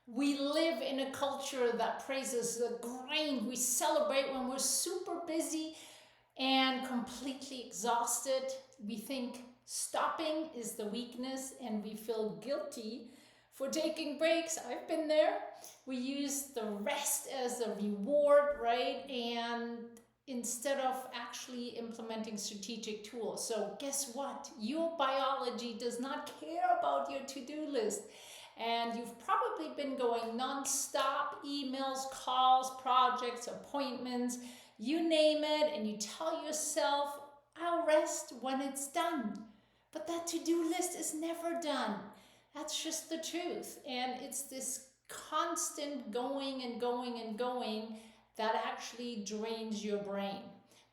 We live in a culture that praises the grind. We celebrate when we're super busy and completely exhausted. We think stopping is the weakness and we feel guilty for taking breaks. I've been there. We use the rest as a reward, right? And instead of actually implementing strategic tools. So, guess what? Your biology does not care about your to do list. And you've probably been going non-stop: emails, calls, projects, appointments, you name it, and you tell yourself, I'll rest when it's done. But that to-do list is never done. That's just the truth. And it's this constant going and going and going that actually drains your brain.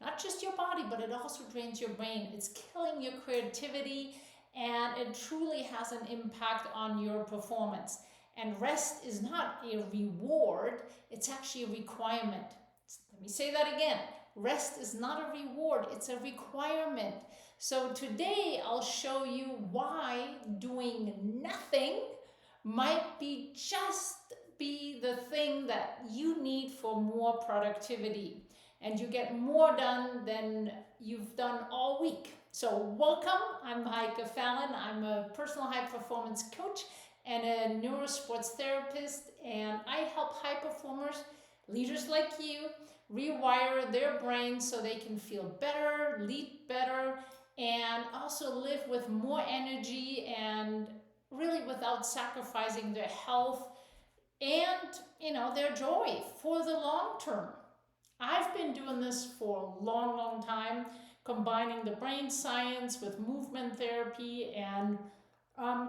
Not just your body, but it also drains your brain. It's killing your creativity, and it truly has an impact on your performance. And rest is not a reward, it's actually a requirement. Let me say that again. Rest is not a reward, it's a requirement. So today I'll show you why doing nothing might be the thing that you need for more productivity, and you get more done than you've done all week. So welcome, I'm Heike Fallon. I'm a personal high performance coach and a neurosports therapist, and I help high performers, leaders like you, rewire their brains so they can feel better, lead better, and also live with more energy and really without sacrificing their health and their joy for the long term. I've been doing this for a long time, combining the brain science with movement therapy and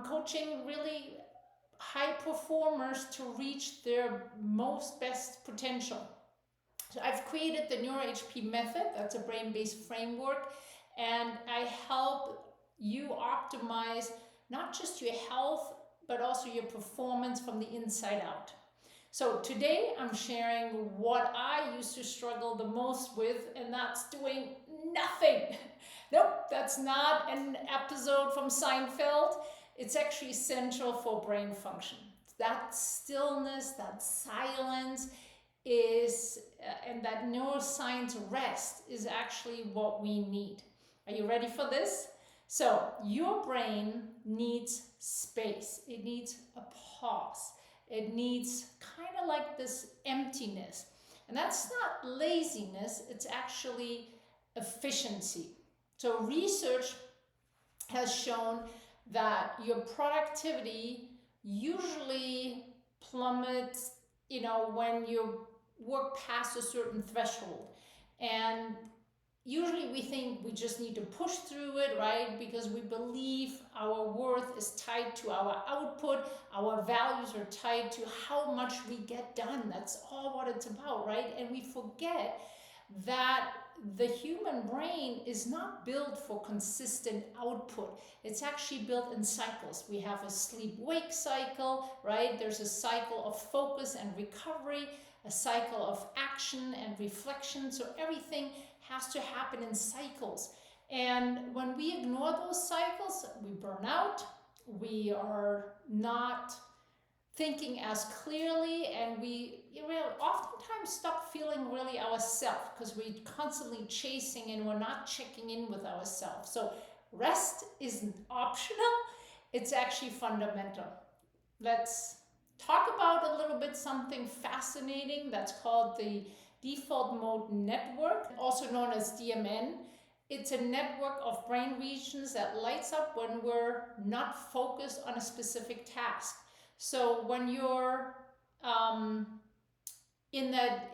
coaching really high performers to reach their most best potential. So I've created the NeuroHP method. That's a brain-based framework, and I help you optimize not just your health, but also your performance from the inside out. So today I'm sharing what I used to struggle the most with, and that's doing nothing. Nope, that's not an episode from Seinfeld. It's actually essential for brain function. That stillness, that silence and that neuroscience rest is actually what we need. Are you ready for this? So your brain needs space. It needs a pause. It needs kind of like this emptiness. And that's not laziness, it's actually efficiency. So research has shown that your productivity usually plummets, when you work past a certain threshold. And usually we think we just need to push through it, right? Because we believe our worth is tied to our output, our values are tied to how much we get done. That's all what it's about, right? And we forget that the human brain is not built for consistent output. It's actually built in cycles. We have a sleep-wake cycle, right? There's a cycle of focus and recovery, a cycle of action and reflection. So everything has to happen in cycles. And when we ignore those cycles, we burn out, we are not thinking as clearly, and we oftentimes stop feeling really ourselves because we're constantly chasing and we're not checking in with ourselves. So rest isn't optional, it's actually fundamental. Let's talk about a little bit something fascinating that's called the default mode network, also known as DMN. It's a network of brain regions that lights up when we're not focused on a specific task. So when you're in that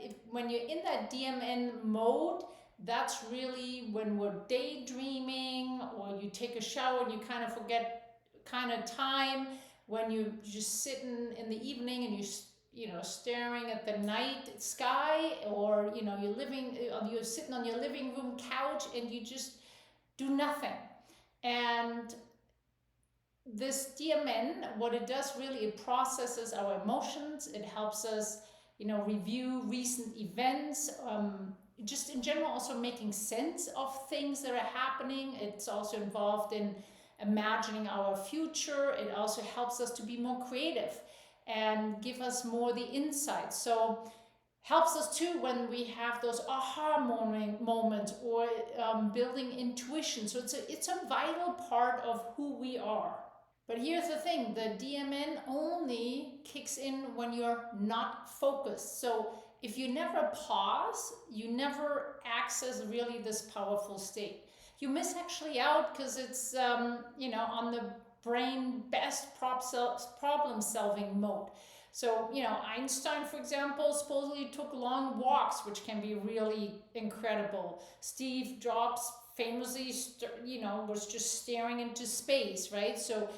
DMN mode, that's really when we're daydreaming, or you take a shower and you kind of forget kind of time, when you're just sitting in the evening and you're staring at the night sky, or you're sitting on your living room couch and you just do nothing. And this DMN, what it does really, it processes our emotions. It helps us, review recent events. Just in general, also making sense of things that are happening. It's also involved in imagining our future. It also helps us to be more creative. and give us more the insight. So helps us too when we have those aha moments, or building intuition. So it's a vital part of who we are. But here's the thing, the DMN only kicks in when you're not focused. So if you never pause, you never access really this powerful state. You miss actually out because it's, on the brain best problem solving mode. So, Einstein, for example, supposedly took long walks, which can be really incredible. Steve Jobs famously, was just staring into space, right? So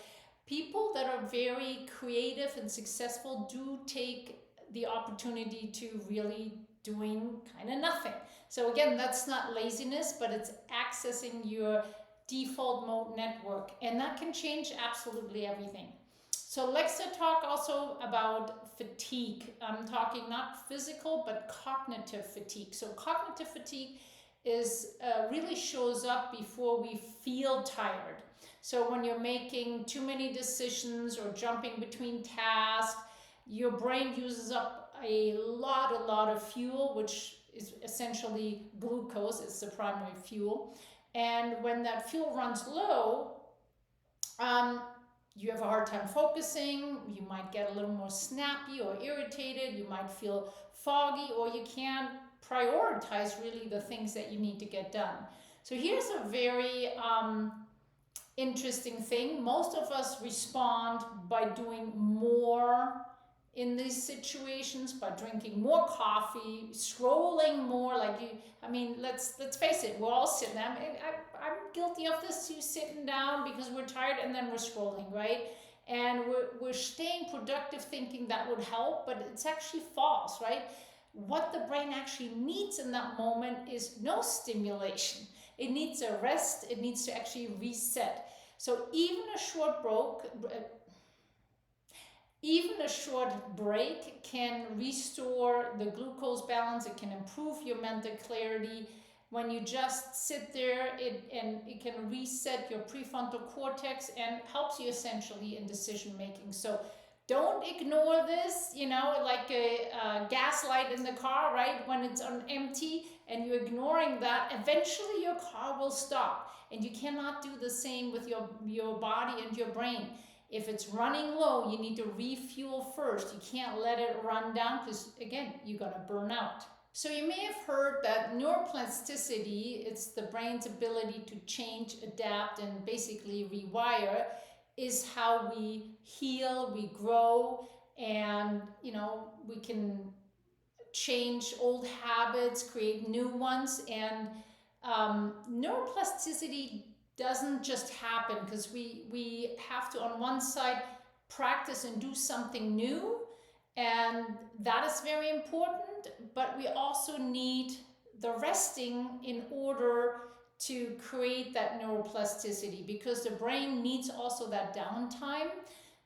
people that are very creative and successful do take the opportunity to really doing kind of nothing. So again, that's not laziness, but it's accessing your default mode network, and that can change absolutely everything. So let's talk also about fatigue. I'm talking not physical but cognitive fatigue. So cognitive fatigue is really shows up before we feel tired. So when you're making too many decisions or jumping between tasks, your brain uses up a lot of fuel, which is essentially glucose. It's the primary fuel. And when that fuel runs low, um, you have a hard time focusing, you might get a little more snappy or irritated, you might feel foggy, or you can't prioritize really the things that you need to get done. So here's a very interesting thing. Most of us respond by doing more in these situations, by drinking more coffee, scrolling more. Like you, I mean, let's face it, we're all sitting down. I'm guilty of this too, sitting down because we're tired and then we're scrolling, right? And we're staying productive thinking that would help, but it's actually false, right? What the brain actually needs in that moment is no stimulation. It needs a rest, it needs to actually reset. So even a short break can restore the glucose balance. It can improve your mental clarity. When you just sit there, it can reset your prefrontal cortex and helps you essentially in decision making. So don't ignore this, like a gas light in the car, right? When it's on empty and you're ignoring that, eventually your car will stop. And you cannot do the same with your body and your brain. If it's running low, you need to refuel first. You can't let it run down because, again, you're going to burn out. So you may have heard that neuroplasticity, it's the brain's ability to change, adapt, and basically rewire, is how we heal, we grow, and we can change old habits, create new ones. And neuroplasticity doesn't just happen because we have to, on one side, practice and do something new, and that is very important, but we also need the resting in order to create that neuroplasticity, because the brain needs also that downtime,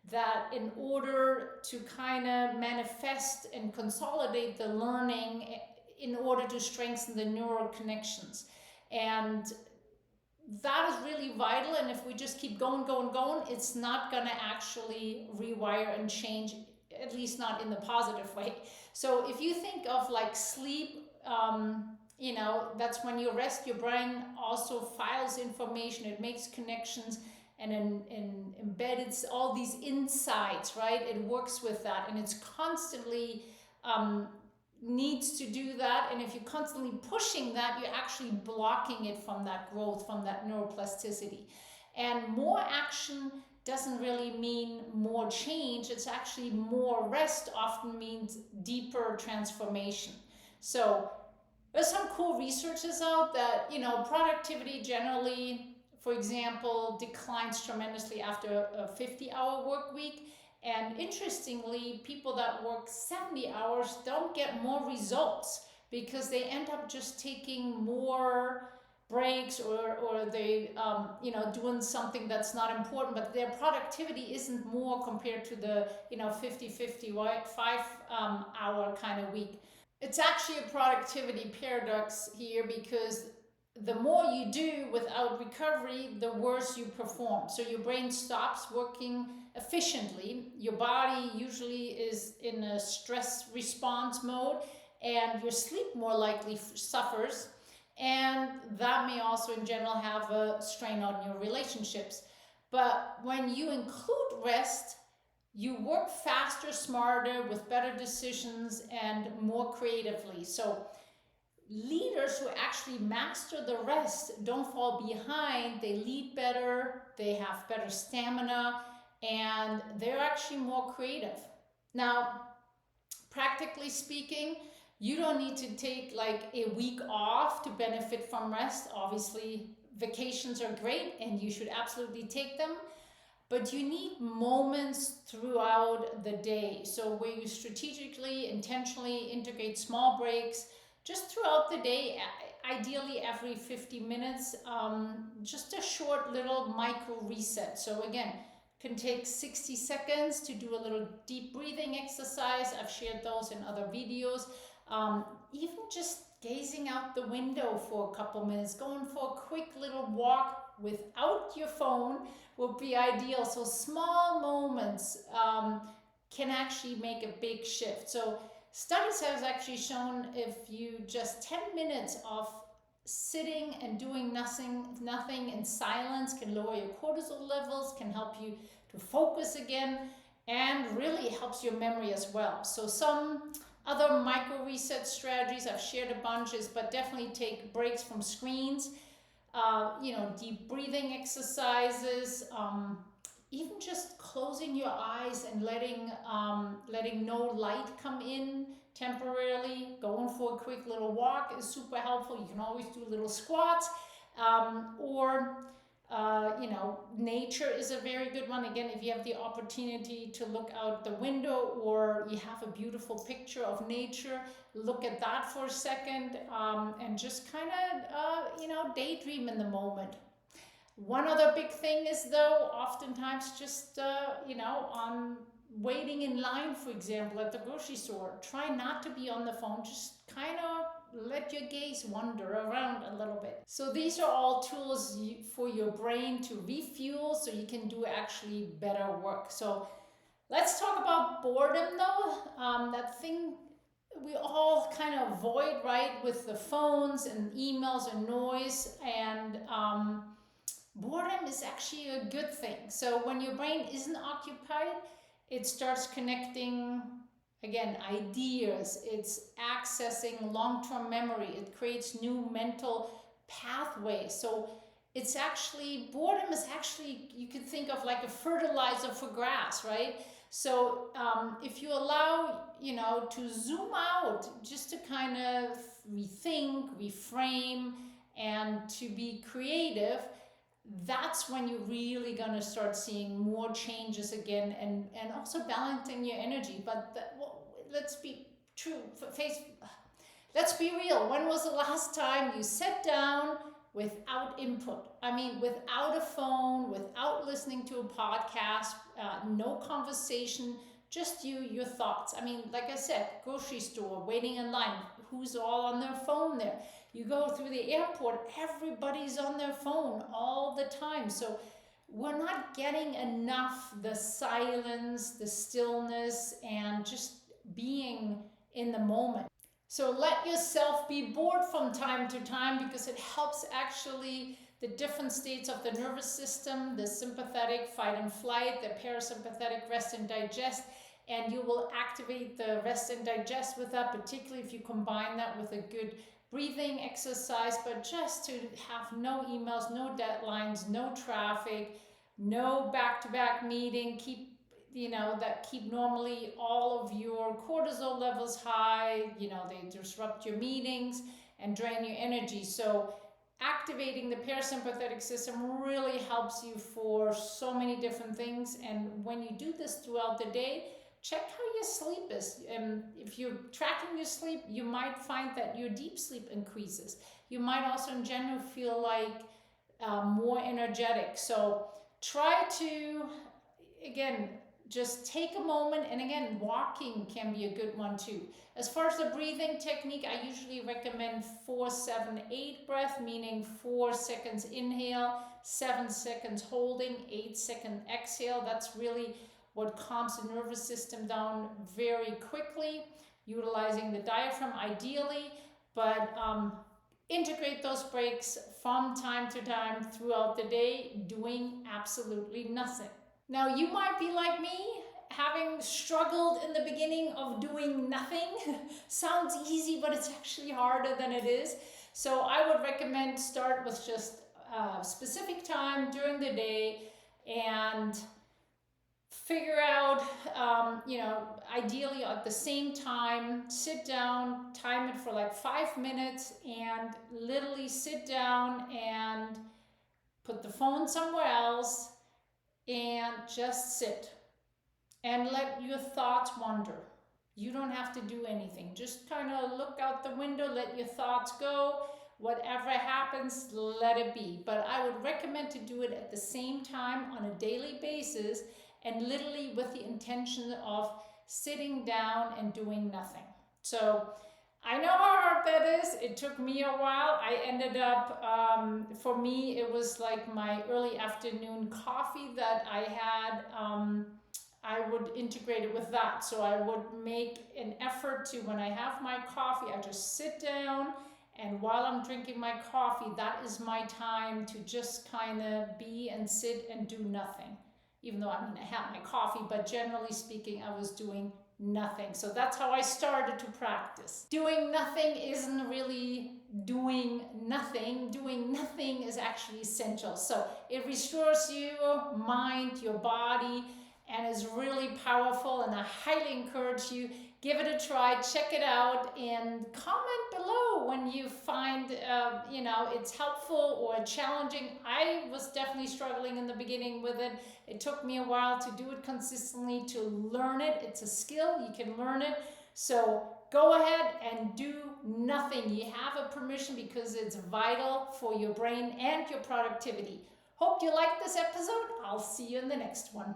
that in order to kind of manifest and consolidate the learning in order to strengthen the neural connections. And that is really vital. And if we just keep going, it's not going to actually rewire and change, at least not in the positive way. So if you think of like sleep, that's when you rest. Your brain also files information, it makes connections, and embedded all these insights, right? It works with that, and it's constantly needs to do that. And if you're constantly pushing that, you're actually blocking it from that growth, from that neuroplasticity. And more action doesn't really mean more change. It's actually more rest often means deeper transformation. So there's some cool researches out that productivity generally, for example, declines tremendously after a 50-hour work week. And interestingly, people that work 70 hours don't get more results because they end up just taking more breaks, or they doing something that's not important, but their productivity isn't more compared to the 50-50, right, 5 hour kind of week. It's actually a productivity paradox here, because the more you do without recovery, the worse you perform. So your brain stops working efficiently. Your body usually is in a stress response mode, and your sleep more likely suffers. And that may also, in general, have a strain on your relationships. But when you include rest, you work faster, smarter, with better decisions, and more creatively. So leaders who actually master the rest don't fall behind. They lead better, they have better stamina, and they're actually more creative. Now, practically speaking, you don't need to take like a week off to benefit from rest. Obviously, vacations are great and you should absolutely take them, but you need moments throughout the day. So where you strategically, intentionally integrate small breaks just throughout the day, ideally every 50 minutes, just a short little micro reset. So again, can take 60 seconds to do a little deep breathing exercise. I've shared those in other videos. Even just gazing out the window for a couple minutes, going for a quick little walk without your phone would be ideal. So small moments can actually make a big shift. So studies have actually shown if you just 10 minutes of sitting and doing nothing in silence can lower your cortisol levels, can help you to focus again, and really helps your memory as well. So some other micro reset strategies, I've shared a bunch, is but definitely take breaks from screens, deep breathing exercises, even just closing your eyes and letting no light come in temporarily. Going for a quick little walk is super helpful. You can always do little squats, or nature is a very good one. Again, if you have the opportunity to look out the window or you have a beautiful picture of nature, look at that for a second, and just kind of, daydream in the moment. One other big thing is, though, oftentimes just, on waiting in line, for example, at the grocery store, try not to be on the phone. Just kind of let your gaze wander around a little bit. So these are all tools for your brain to refuel so you can do actually better work. So let's talk about boredom, though. That thing we all kind of avoid, right, with the phones and emails and noise. And boredom is actually a good thing. So when your brain isn't occupied, it starts connecting, again, ideas. It's accessing long-term memory. It creates new mental pathways. So it's actually, boredom is actually, you could think of like a fertilizer for grass, right? So if you allow, to zoom out, just to kind of rethink, reframe, and to be creative, that's when you're really going to start seeing more changes again, and also balancing your energy. But let's be true, let's be real. When was the last time you sat down without input? I mean, without a phone, without listening to a podcast, no conversation, just you, your thoughts. I mean, like I said, grocery store, waiting in line, who's all on their phone there? You go through the airport, everybody's on their phone all the time. So we're not getting enough the silence, the stillness, and just being in the moment. So let yourself be bored from time to time, because it helps actually the different states of the nervous system, the sympathetic fight and flight, the parasympathetic rest and digest, and you will activate the rest and digest with that, particularly if you combine that with a good breathing exercise. But just to have no emails, no deadlines, no traffic, no back-to-back meeting, that keep normally all of your cortisol levels high. They disrupt your meetings and drain your energy. So activating the parasympathetic system really helps you for so many different things. And when you do this throughout the day, check how your sleep is. If you're tracking your sleep, you might find that your deep sleep increases. You might also in general feel like more energetic. So try to, again, just take a moment. And again, walking can be a good one too. As far as the breathing technique, I usually recommend 4-7-8 breath, meaning 4 seconds inhale, 7 seconds holding, 8-second exhale. That's really what calms the nervous system down very quickly, utilizing the diaphragm ideally, but integrate those breaks from time to time throughout the day, doing absolutely nothing. Now, you might be like me, having struggled in the beginning of doing nothing. Sounds easy, but it's actually harder than it is. So I would recommend start with just a specific time during the day and figure out, ideally at the same time, sit down, time it for like 5 minutes, and literally sit down and put the phone somewhere else and just sit and let your thoughts wander. You don't have to do anything. Just kind of look out the window, let your thoughts go. Whatever happens, let it be. But I would recommend to do it at the same time on a daily basis, and literally with the intention of sitting down and doing nothing. So I know how hard that is. It took me a while. I ended up, for me, it was like my early afternoon coffee that I had. I would integrate it with that. So I would make an effort to, when I have my coffee, I just sit down, and while I'm drinking my coffee, that is my time to just kind of be and sit and do nothing. Even though, I had my coffee, but generally speaking, I was doing nothing. So that's how I started to practice. Doing nothing isn't really doing nothing. Doing nothing is actually essential. So it restores your mind, your body, and is really powerful. And I highly encourage you, give it a try, check it out, and comment below when you find it's helpful or challenging. I was definitely struggling in the beginning with it. It took me a while to do it consistently, to learn it. It's a skill, you can learn it. So go ahead and do nothing. You have a permission, because it's vital for your brain and your productivity. Hope you liked this episode. I'll see you in the next one.